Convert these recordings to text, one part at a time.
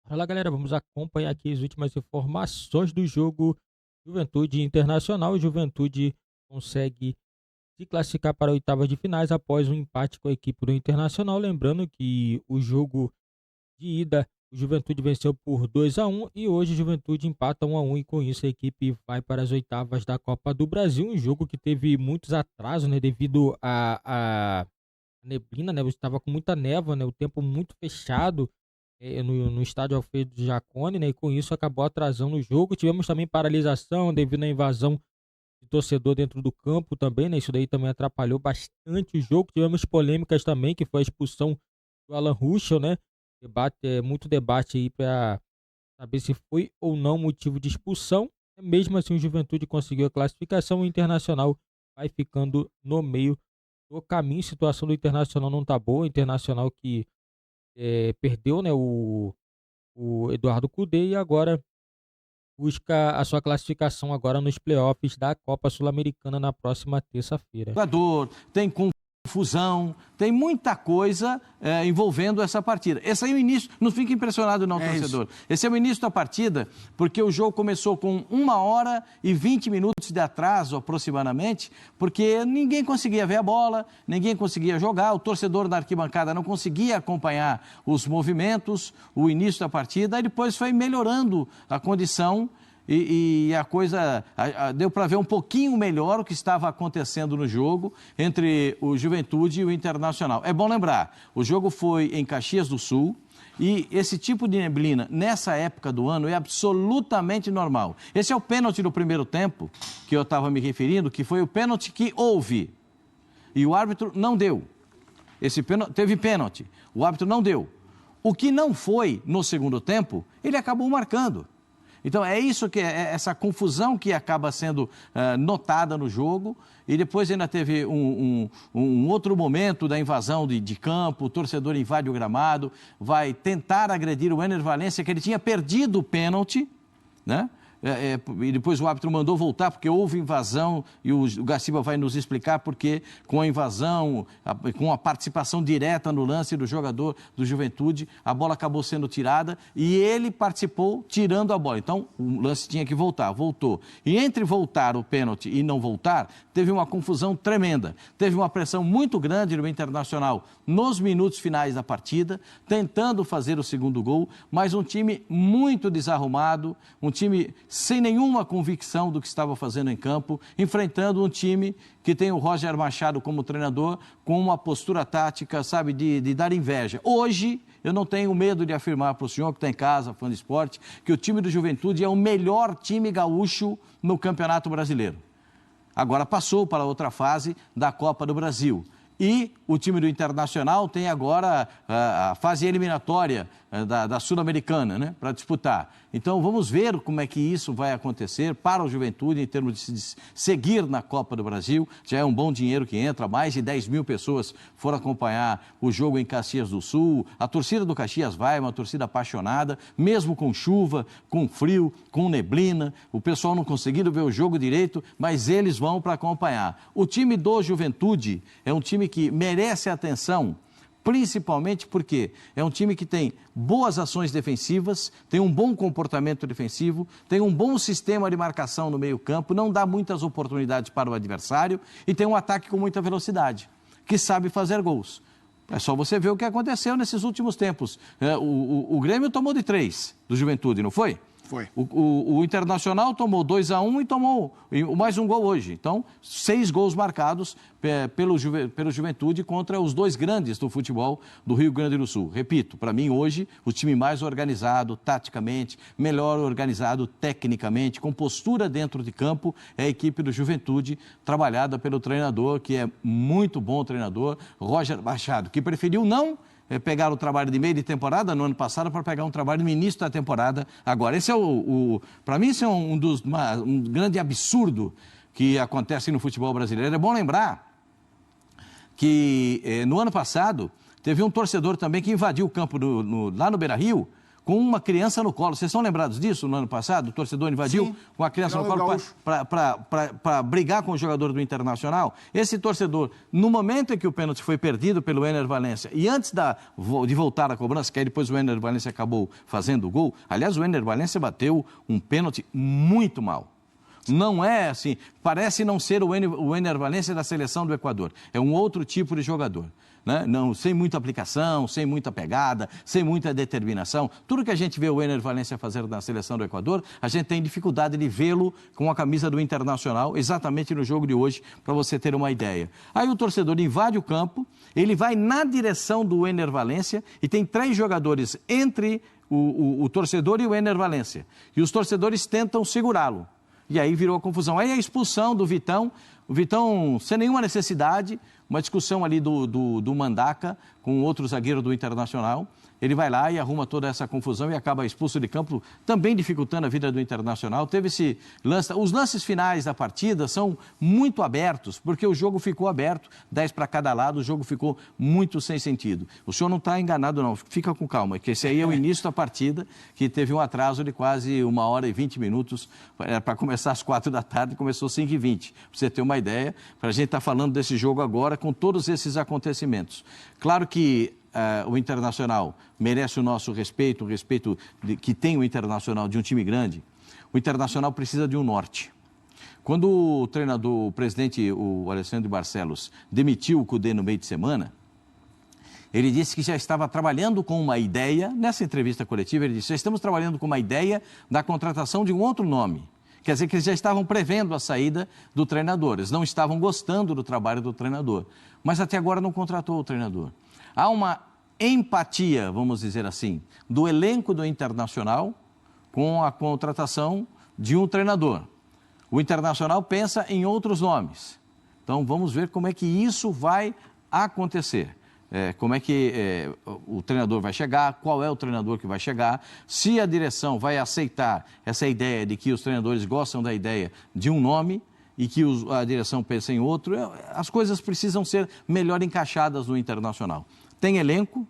Fala galera, vamos acompanhar aqui as últimas informações do jogo Juventude Internacional. O Juventude consegue se classificar para oitavas de finais após um empate com a equipe do Internacional. Lembrando que o jogo de ida, o Juventude venceu por 2-1 e hoje o Juventude empata 1-1 e com isso a equipe vai para as oitavas da Copa do Brasil. Um jogo que teve muitos atrasos, né, devido a neblina, né, estava com muita névoa, né, o tempo muito fechado no estádio Alfredo Jaconi, né? E com isso acabou atrasando o jogo. Tivemos também paralisação devido à invasão de torcedor dentro do campo também, né? Isso daí também atrapalhou bastante o jogo. Tivemos polêmicas também, que foi a expulsão do Alan Ruschel, né? Muito debate aí para saber se foi ou não motivo de expulsão. Mesmo assim, o Juventude conseguiu a classificação. O Internacional vai ficando no meio do caminho. A situação do Internacional não tá boa. O Internacional que perdeu, né, o Eduardo Cudê e agora busca a sua classificação agora nos playoffs da Copa Sul-Americana na próxima terça-feira. Tem confusão, tem muita coisa envolvendo essa partida. Esse aí é o início, não fica impressionado não, torcedor. Esse é o início da partida, porque o jogo começou com 1h20 de atraso aproximadamente, porque ninguém conseguia ver a bola, ninguém conseguia jogar, o torcedor da arquibancada não conseguia acompanhar os movimentos, o início da partida, e depois foi melhorando a condição. E a coisa deu para ver um pouquinho melhor o que estava acontecendo no jogo entre o Juventude e o Internacional. É bom lembrar, o jogo foi em Caxias do Sul e esse tipo de neblina nessa época do ano é absolutamente normal. Esse é o pênalti do primeiro tempo que eu estava me referindo, que foi o pênalti que houve e o árbitro não deu. Teve pênalti, o árbitro não deu. O que não foi no segundo tempo, ele acabou marcando. Então é isso que é essa confusão que acaba sendo notada no jogo e depois ainda teve um outro momento da invasão de campo, o torcedor invade o gramado, vai tentar agredir o Ener Valencia, que ele tinha perdido o pênalti, né? E depois o árbitro mandou voltar porque houve invasão e o Gaciba vai nos explicar porque com a invasão, com a participação direta no lance do jogador do Juventude, a bola acabou sendo tirada e ele participou tirando a bola. Então o lance tinha que voltar, voltou. E entre voltar o pênalti e não voltar, teve uma confusão tremenda. Teve uma pressão muito grande no Internacional nos minutos finais da partida, tentando fazer o segundo gol, mas um time muito desarrumado, um time sem nenhuma convicção do que estava fazendo em campo, enfrentando um time que tem o Roger Machado como treinador, com uma postura tática, sabe, de dar inveja. Hoje, eu não tenho medo de afirmar para o senhor que está em casa, fã de esporte, que o time do Juventude é o melhor time gaúcho no Campeonato Brasileiro. Agora passou para outra fase da Copa do Brasil. E o time do Internacional tem agora a fase eliminatória da Sul-Americana, né, para disputar. Então vamos ver como é que isso vai acontecer para o Juventude em termos de seguir na Copa do Brasil. Já é um bom dinheiro que entra, mais de 10 mil pessoas foram acompanhar o jogo em Caxias do Sul. A torcida do Caxias vai, uma torcida apaixonada, mesmo com chuva, com frio, com neblina. O pessoal não conseguindo ver o jogo direito, mas eles vão para acompanhar. O time do Juventude é um time que merece atenção, principalmente porque é um time que tem boas ações defensivas, tem um bom comportamento defensivo, tem um bom sistema de marcação no meio-campo, não dá muitas oportunidades para o adversário e tem um ataque com muita velocidade, que sabe fazer gols. É só você ver o que aconteceu nesses últimos tempos. O Grêmio tomou de 3 do Juventude, não foi? Foi. O Internacional tomou 2-1 e tomou mais um gol hoje. Então, 6 gols marcados pelo Juventude contra os dois grandes do futebol do Rio Grande do Sul. Repito, para mim hoje, o time mais organizado taticamente, melhor organizado tecnicamente, com postura dentro de campo, é a equipe do Juventude, trabalhada pelo treinador, que é muito bom treinador, Roger Machado, que preferiu não pegar o trabalho de meio de temporada no ano passado para pegar um trabalho no início da temporada agora. Esse é para mim, esse é um grande absurdo que acontece no futebol brasileiro. É bom lembrar que no ano passado teve um torcedor também que invadiu o campo lá no Beira-Rio com uma criança no colo. Vocês estão lembrados disso no ano passado? O torcedor invadiu com a criança no colo para brigar com o jogador do Internacional. Esse torcedor, no momento em que o pênalti foi perdido pelo Ener Valencia e antes de voltar à cobrança, que aí depois o Ener Valencia acabou fazendo o gol, aliás, o Ener Valencia bateu um pênalti muito mal. Não é assim, parece não ser o Ener Valencia da seleção do Equador. É um outro tipo de jogador, né? Não, sem muita aplicação, sem muita pegada, sem muita determinação. Tudo que a gente vê o Ener Valencia fazer na seleção do Equador, a gente tem dificuldade de vê-lo com a camisa do Internacional, exatamente no jogo de hoje, para você ter uma ideia. Aí o torcedor invade o campo, ele vai na direção do Ener Valencia e tem 3 jogadores entre o torcedor e o Ener Valencia. E os torcedores tentam segurá-lo. E aí virou a confusão. Aí a expulsão do Vitão, o Vitão sem nenhuma necessidade, uma discussão ali do Mandaca com outro zagueiro do Internacional. Ele vai lá e arruma toda essa confusão e acaba expulso de campo, também dificultando a vida do Internacional. Teve esse lance. Os lances finais da partida são muito abertos, porque o jogo ficou aberto, 10 para cada lado, o jogo ficou muito sem sentido. O senhor não está enganado, não. Fica com calma, que esse aí é o início da partida, que teve um atraso de quase 1h20, para começar às 4 da tarde, começou às 5h20. Para você ter uma ideia, para a gente estar falando desse jogo agora, com todos esses acontecimentos. Claro que o Internacional merece o nosso respeito, o respeito que tem o Internacional de um time grande. O Internacional precisa de um norte. Quando o treinador, o presidente, o Alessandro Barcelos, demitiu o Kudê no meio de semana, ele disse que já estava trabalhando com uma ideia, nessa entrevista coletiva, ele disse, já estamos trabalhando com uma ideia da contratação de um outro nome. Quer dizer que eles já estavam prevendo a saída do treinador, eles não estavam gostando do trabalho do treinador, mas até agora não contratou o treinador. Há uma empatia, vamos dizer assim, do elenco do Internacional com a contratação de um treinador. O Internacional pensa em outros nomes. Então, vamos ver como é que isso vai acontecer. Como é que o treinador vai chegar, qual é o treinador que vai chegar, se a direção vai aceitar essa ideia de que os treinadores gostam da ideia de um nome e que a direção pensa em outro. As coisas precisam ser melhor encaixadas no Internacional. Tem elenco,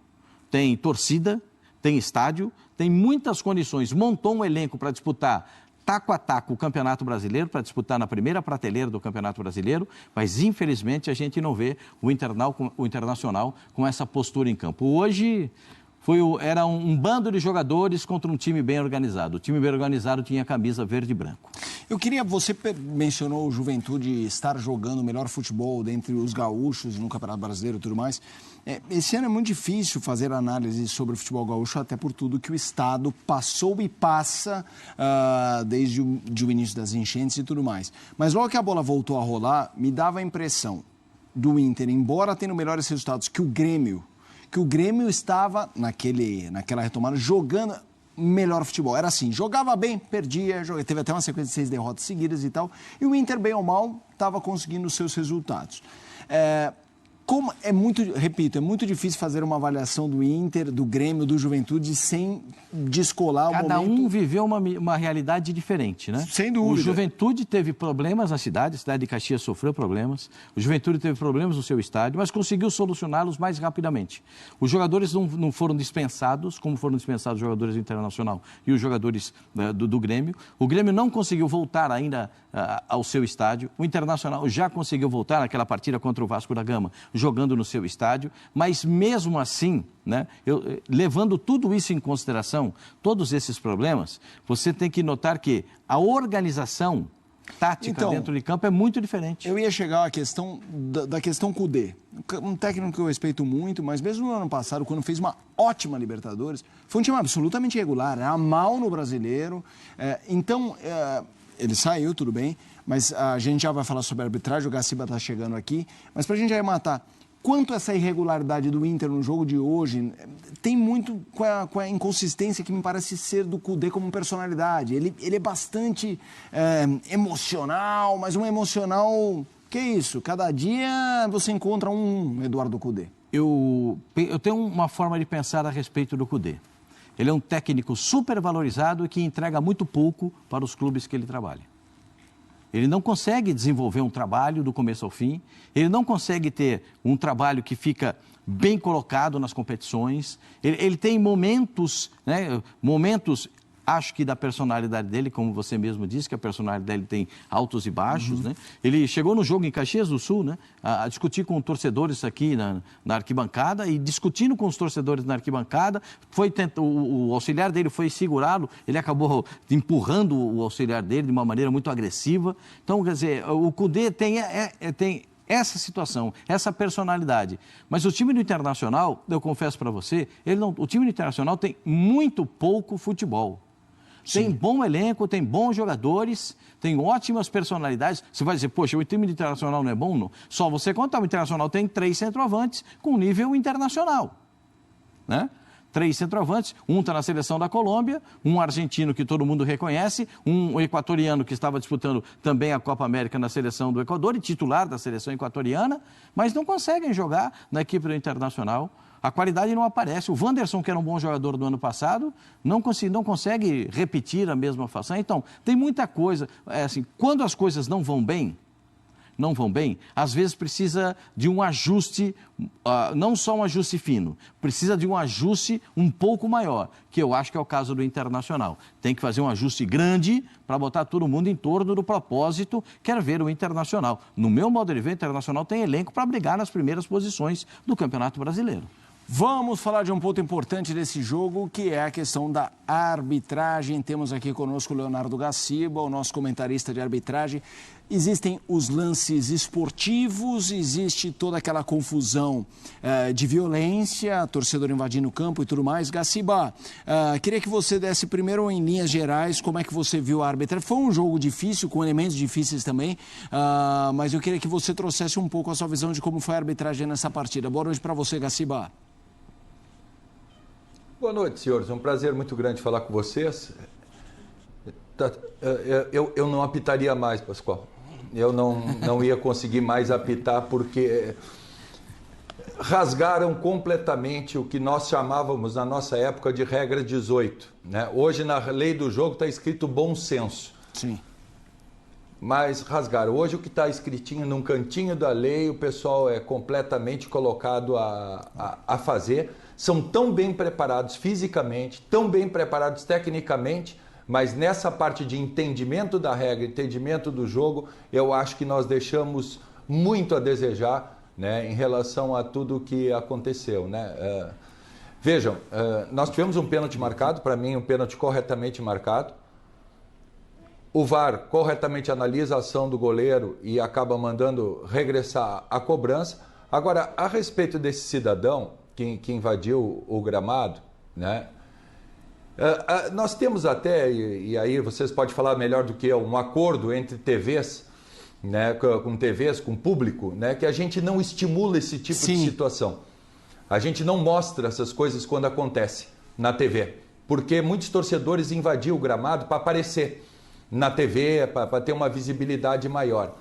tem torcida, tem estádio, tem muitas condições. Montou um elenco para disputar taco a taco o Campeonato Brasileiro, para disputar na primeira prateleira do Campeonato Brasileiro, mas infelizmente a gente não vê o Internacional com essa postura em campo. Hoje era um bando de jogadores contra um time bem organizado. O time bem organizado tinha a camisa verde e branco. Você mencionou o Juventude estar jogando o melhor futebol dentre os gaúchos no Campeonato Brasileiro e tudo mais. Esse ano é muito difícil fazer análise sobre o futebol gaúcho, até por tudo que o Estado passou e passa desde o início das enchentes e tudo mais. Mas logo que a bola voltou a rolar, me dava a impressão do Inter, embora tendo melhores resultados que o Grêmio estava, naquela retomada, jogando melhor futebol. Era assim, jogava bem, perdia, teve até uma sequência de 6 derrotas seguidas e tal, e o Inter, bem ou mal, estava conseguindo os seus resultados. É muito difícil fazer uma avaliação do Inter, do Grêmio, do Juventude, sem descolar o momento... Cada um viveu uma realidade diferente, né? Sem dúvida. O Juventude teve problemas na cidade, a cidade de Caxias sofreu problemas, o Juventude teve problemas no seu estádio, mas conseguiu solucioná-los mais rapidamente. Os jogadores não foram dispensados, como foram dispensados os jogadores do Internacional e os jogadores do Grêmio. O Grêmio não conseguiu voltar ainda ao seu estádio, o Internacional já conseguiu voltar naquela partida contra o Vasco da Gama, jogando no seu estádio, mas mesmo assim, né, levando tudo isso em consideração, todos esses problemas, você tem que notar que a organização tática dentro de campo é muito diferente. Eu ia chegar à questão da questão Kudê, um técnico que eu respeito muito, mas mesmo no ano passado, quando fez uma ótima Libertadores, foi um time absolutamente irregular, era mal no Brasileiro, ele saiu, tudo bem, mas a gente já vai falar sobre a arbitragem, o Gaciba está chegando aqui, mas para a gente arrematar, quanto essa irregularidade do Inter no jogo de hoje tem muito com a inconsistência que me parece ser do Kudê como personalidade. Ele é bastante emocional, mas um emocional... Que isso? Cada dia você encontra um Eduardo Kudê. Eu tenho uma forma de pensar a respeito do Kudê. Ele é um técnico super valorizado e que entrega muito pouco para os clubes que ele trabalha. Ele não consegue desenvolver um trabalho do começo ao fim, ele não consegue ter um trabalho que fica bem colocado nas competições, ele tem momentos, né, acho que da personalidade dele, como você mesmo disse, que a personalidade dele tem altos e baixos, né? Ele chegou no jogo em Caxias do Sul, né, a discutir com torcedores aqui na arquibancada, e discutindo com os torcedores na arquibancada, o auxiliar dele foi segurá-lo, ele acabou empurrando o auxiliar dele de uma maneira muito agressiva. Então, quer dizer, o Kudê tem essa situação, essa personalidade. Mas o time do Internacional, eu confesso para você, o time do Internacional tem muito pouco futebol. Sim. Tem bom elenco, tem bons jogadores, tem ótimas personalidades. Você vai dizer, poxa, o time do Internacional não é bom? Não. Só você contar, o Internacional tem 3 centroavantes com nível internacional, né? 3 centroavantes, um está na seleção da Colômbia, um argentino que todo mundo reconhece, um equatoriano que estava disputando também a Copa América na seleção do Equador e titular da seleção equatoriana, mas não conseguem jogar na equipe do Internacional. A qualidade não aparece. O Wanderson, que era um bom jogador do ano passado, não consegue repetir a mesma façanha. Então, tem muita coisa. Assim, quando as coisas não vão bem, às vezes precisa de um ajuste, não só um ajuste fino, precisa de um ajuste um pouco maior, que eu acho que é o caso do Internacional. Tem que fazer um ajuste grande para botar todo mundo em torno do propósito, quer ver o Internacional. No meu modo de ver, o Internacional tem elenco para brigar nas primeiras posições do Campeonato Brasileiro. Vamos falar de um ponto importante desse jogo, que é a questão da arbitragem. Temos aqui conosco o Leonardo Gaciba, o nosso comentarista de arbitragem. Existem os lances esportivos, existe toda aquela confusão de violência, torcedor invadindo o campo e tudo mais. Gaciba, queria que você desse primeiro em linhas gerais como é que você viu a arbitragem. Foi um jogo difícil, com elementos difíceis também, mas eu queria que você trouxesse um pouco a sua visão de como foi a arbitragem nessa partida. Boa noite para você, Gaciba. Boa noite, senhores. É um prazer muito grande falar com vocês. Eu não apitaria mais, Pascoal. Eu não ia conseguir mais apitar porque rasgaram completamente o que nós chamávamos na nossa época de regra 18. Né? Hoje na lei do jogo está escrito bom senso. Sim. Mas rasgaram. Hoje o que está escritinho num cantinho da lei, o pessoal é completamente colocado a fazer. São tão bem preparados fisicamente, tão bem preparados tecnicamente, mas nessa parte de entendimento da regra, entendimento do jogo, eu acho que nós deixamos muito a desejar, né, em relação a tudo o que aconteceu. Né? Vejam, nós tivemos um pênalti marcado, para mim um pênalti corretamente marcado. O VAR corretamente analisa a ação do goleiro e acaba mandando regressar a cobrança. Agora, a respeito desse cidadão que invadiu o gramado, né? Nós temos até, e aí vocês podem falar melhor do que eu, um acordo entre TVs, né, com TVs, com público, né, que a gente não estimula esse tipo de situação. A gente não mostra essas coisas quando acontece na TV, porque muitos torcedores invadiam o gramado para aparecer na TV, para ter uma visibilidade maior.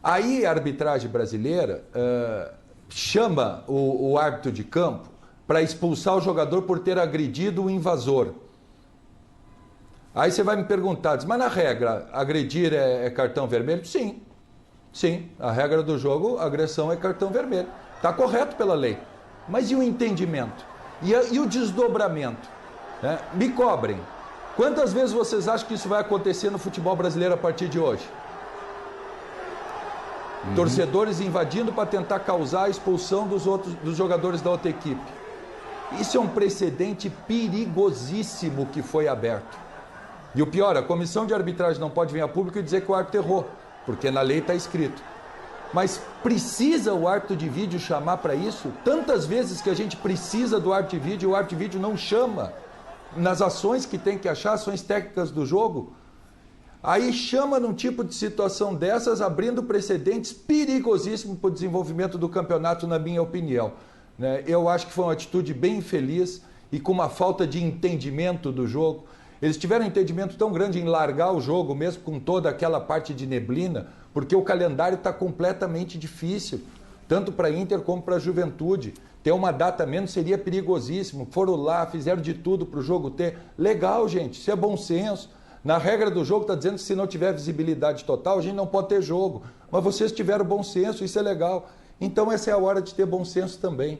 Aí a arbitragem brasileira chama o árbitro de campo para expulsar o jogador por ter agredido o invasor. Aí você vai me perguntar, mas na regra, agredir é cartão vermelho? Sim, sim, a regra do jogo, agressão é cartão vermelho. Está correto pela lei. Mas e o entendimento? E o desdobramento? Né? Me cobrem. Quantas vezes vocês acham que isso vai acontecer no futebol brasileiro a partir de hoje? Torcedores invadindo para tentar causar a expulsão dos jogadores da outra equipe. Isso é um precedente perigosíssimo que foi aberto. E o pior, a comissão de arbitragem não pode vir a público e dizer que o árbitro errou, porque na lei está escrito. Mas precisa o árbitro de vídeo chamar para isso? Tantas vezes que a gente precisa do árbitro de vídeo, o árbitro de vídeo não chama nas ações que tem que achar, ações técnicas do jogo. Aí chama num tipo de situação dessas, abrindo precedentes perigosíssimos para o desenvolvimento do campeonato, na minha opinião. Né? Eu acho que foi uma atitude bem infeliz e com uma falta de entendimento do jogo. Eles tiveram um entendimento tão grande em largar o jogo, mesmo com toda aquela parte de neblina, porque o calendário está completamente difícil, tanto para a Inter como para a Juventude. Ter uma data menos seria perigosíssimo. Foram lá, fizeram de tudo para o jogo ter. Legal, gente, isso é bom senso. Na regra do jogo está dizendo que se não tiver visibilidade total, a gente não pode ter jogo. Mas vocês tiveram bom senso, isso é legal. Então essa é a hora de ter bom senso também.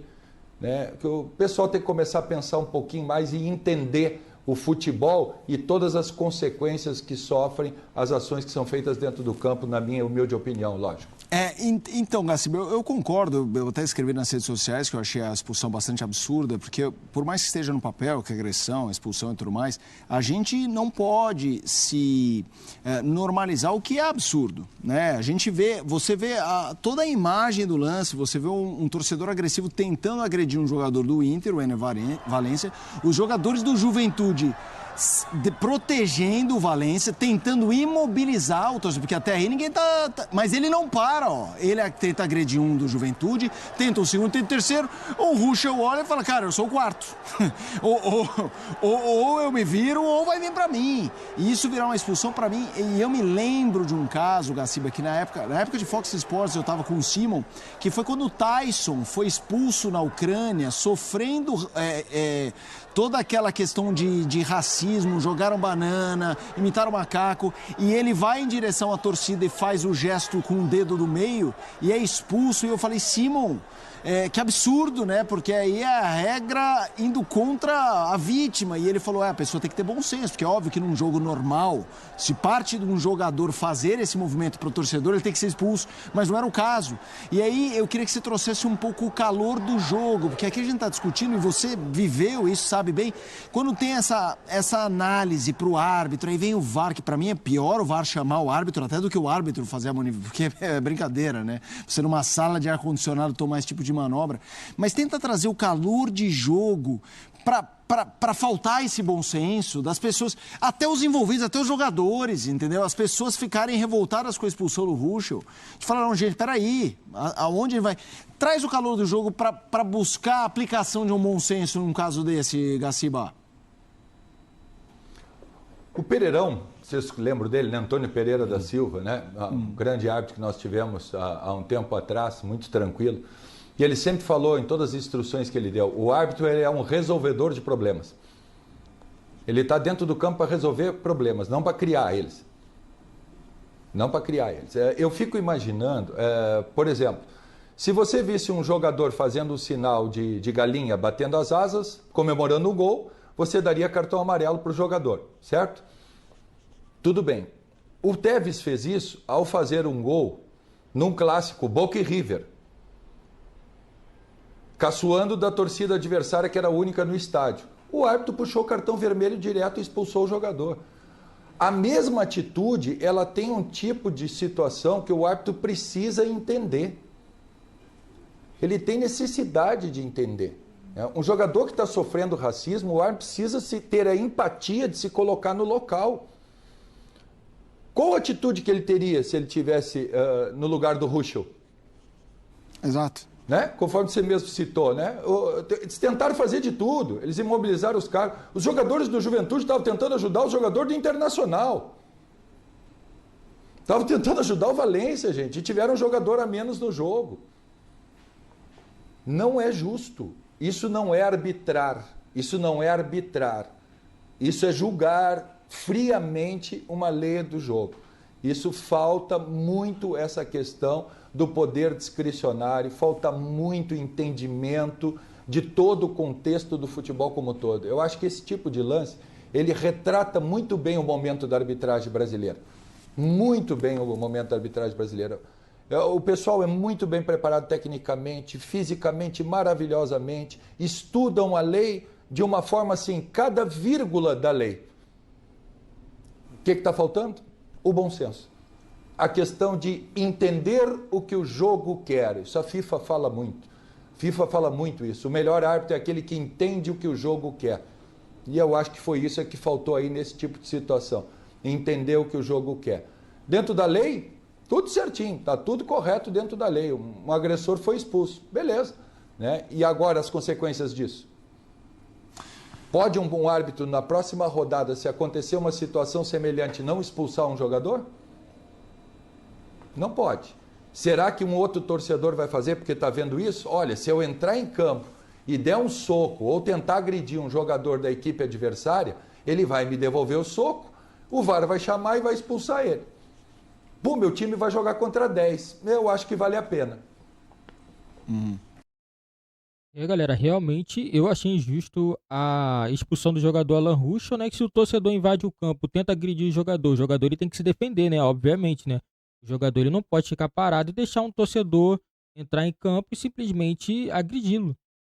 né? Que o pessoal tem que começar a pensar um pouquinho mais e entender o futebol e todas as consequências que sofrem as ações que são feitas dentro do campo, na minha humilde opinião, lógico. Então, Gaciba, eu concordo, eu até escrevi nas redes sociais que eu achei a expulsão bastante absurda, porque por mais que esteja no papel, que agressão, expulsão e tudo mais, a gente não pode se normalizar o que é absurdo, né? A gente vê, você vê toda a imagem do lance, você vê um torcedor agressivo tentando agredir um jogador do Inter, o Ener Valencia, os jogadores do Juventude protegendo o Valencia, tentando imobilizar o torcedor, porque até aí ninguém mas ele não para, ó. Ele tenta agredir um do Juventude, tenta o segundo, tenta o terceiro, o Ruschel olha e fala, cara, eu sou o quarto. ou eu me viro, ou vai vir pra mim. E isso virar uma expulsão pra mim. E eu me lembro de um caso, Gaciba, que na época de Fox Sports eu tava com o Simon, que foi quando o Tyson foi expulso na Ucrânia, sofrendo toda aquela questão de racismo, jogaram banana, imitaram macaco, e ele vai em direção à torcida e faz o gesto com o dedo do meio e é expulso. E eu falei, Simon, que absurdo, né? Porque aí é a regra indo contra a vítima. E ele falou, a pessoa tem que ter bom senso, porque é óbvio que num jogo normal, se parte de um jogador fazer esse movimento para o torcedor, ele tem que ser expulso, mas não era o caso. E aí eu queria que você trouxesse um pouco o calor do jogo, porque aqui a gente está discutindo, e você viveu isso, sabe bem, quando tem essa análise para o árbitro, aí vem o VAR, que para mim é pior o VAR chamar o árbitro até do que o árbitro fazer a manifestação, porque é brincadeira, né? Você numa sala de ar-condicionado tomar esse tipo de manobra, mas tenta trazer o calor de jogo para faltar esse bom senso das pessoas, até os envolvidos, até os jogadores, entendeu? As pessoas ficarem revoltadas com a expulsão do Ruschel. De falar, não, gente, peraí, aonde ele vai? Traz o calor do jogo para buscar a aplicação de um bom senso num caso desse, Gaciba. O Pereirão, vocês lembram dele, né? Antônio Pereira da Silva, né? Um grande árbitro que nós tivemos há um tempo atrás, muito tranquilo. E ele sempre falou em todas as instruções que ele deu, o árbitro ele é um resolvedor de problemas. Ele está dentro do campo para resolver problemas, não para criar eles. Não para criar eles. Eu fico imaginando, por exemplo, se você visse um jogador fazendo o sinal de galinha, batendo as asas, comemorando o gol, você daria cartão amarelo para o jogador, certo? Tudo bem. O Tevez fez isso ao fazer um gol num clássico, Boca e River, caçoando da torcida adversária, que era a única no estádio. O árbitro puxou o cartão vermelho direto e expulsou o jogador. A mesma atitude, ela tem um tipo de situação que o árbitro precisa entender. Ele tem necessidade de entender. Um jogador que está sofrendo racismo, o árbitro precisa ter a empatia de se colocar no local. Qual a atitude que ele teria se ele tivesse no lugar do Ruschel? Exato. Né? Conforme você mesmo citou, né? Eles tentaram fazer de tudo, eles imobilizaram os caras. Os jogadores do Juventude estavam tentando ajudar o jogador do Internacional. Estavam tentando ajudar o Valencia, gente, e tiveram um jogador a menos no jogo. Não é justo. Isso não é arbitrar. Isso não é arbitrar. Isso é julgar friamente uma lei do jogo. Isso falta muito essa questão do poder discricionário, falta muito entendimento de todo o contexto do futebol como todo. Eu acho que esse tipo de lance, ele retrata muito bem o momento da arbitragem brasileira. Muito bem o momento da arbitragem brasileira. O pessoal é muito bem preparado tecnicamente, fisicamente, maravilhosamente, estudam a lei de uma forma assim, cada vírgula da lei. O que está faltando? O bom senso. A questão de entender o que o jogo quer. Isso a FIFA fala muito. FIFA fala muito isso. O melhor árbitro é aquele que entende o que o jogo quer. E eu acho que foi isso que faltou aí nesse tipo de situação. Entender o que o jogo quer. Dentro da lei, tudo certinho. Está tudo correto dentro da lei. Um agressor foi expulso. Beleza. Né? E agora as consequências disso? Pode um árbitro, na próxima rodada, se acontecer uma situação semelhante, não expulsar um jogador? Não pode. Será que um outro torcedor vai fazer porque está vendo isso? Olha, se eu entrar em campo e der um soco ou tentar agredir um jogador da equipe adversária, ele vai me devolver o soco, o VAR vai chamar e vai expulsar ele. Pô, meu time vai jogar contra 10. Eu acho que vale a pena. Galera, realmente eu achei injusto a expulsão do jogador Alan Ruschel, né? Que se o torcedor invade o campo, tenta agredir o jogador ele tem que se defender, né? Obviamente, né? O jogador ele não pode ficar parado e deixar um torcedor entrar em campo e simplesmente agredi-lo.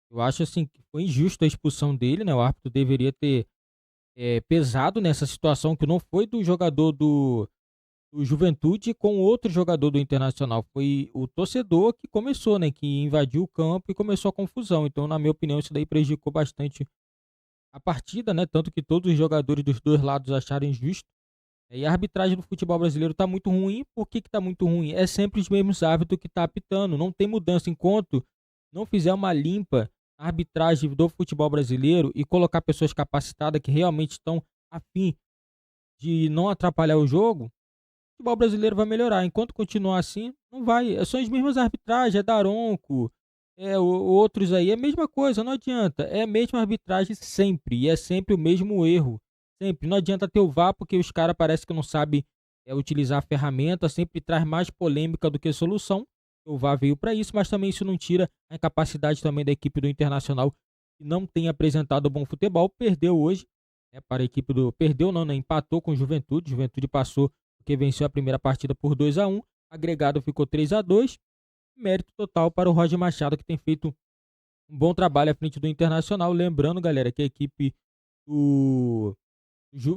Eu acho assim que foi injusto a expulsão dele, né? O árbitro deveria ter pesado nessa situação que não foi do jogador do Juventude com outro jogador do Internacional. Foi o torcedor que começou, né? Que invadiu o campo e começou a confusão. Então, na minha opinião, isso daí prejudicou bastante a partida, né? Tanto que todos os jogadores dos dois lados acharam injusto. E a arbitragem do futebol brasileiro tá muito ruim. Por que que tá muito ruim? É sempre os mesmos árbitros que tá apitando. Não tem mudança. Enquanto não fizer uma limpa na arbitragem do futebol brasileiro e colocar pessoas capacitadas que realmente estão a fim de não atrapalhar o jogo, o futebol brasileiro vai melhorar. Enquanto continuar assim, não vai. São as mesmas arbitragens, é Daronco, outros aí, é a mesma coisa, não adianta. É a mesma arbitragem sempre, e é sempre o mesmo erro. Sempre. Não adianta ter o VAR, porque os caras parecem que não sabem utilizar a ferramenta, sempre traz mais polêmica do que solução. O VAR veio para isso, mas também isso não tira a incapacidade também da equipe do Internacional, que não tem apresentado bom futebol. Perdeu hoje, para a equipe do. Perdeu não, né? Empatou com o Juventude. Juventude passou porque venceu a primeira partida por 2-1. Agregado ficou 3-2. Mérito total para o Roger Machado, que tem feito um bom trabalho à frente do Internacional. Lembrando, galera, que a equipe do,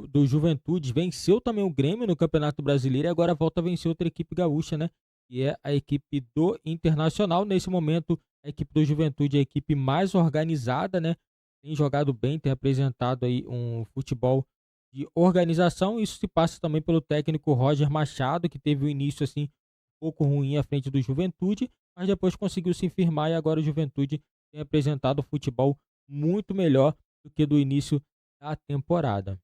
do Juventude venceu também o Grêmio no Campeonato Brasileiro e agora volta a vencer outra equipe gaúcha, né? Que é a equipe do Internacional. Nesse momento, a equipe do Juventude é a equipe mais organizada, né? Tem jogado bem, tem apresentado aí um futebol de organização. Isso se passa também pelo técnico Roger Machado, que teve um início assim um pouco ruim à frente do Juventude, mas depois conseguiu se firmar e agora o Juventude tem apresentado futebol muito melhor do que do início da temporada.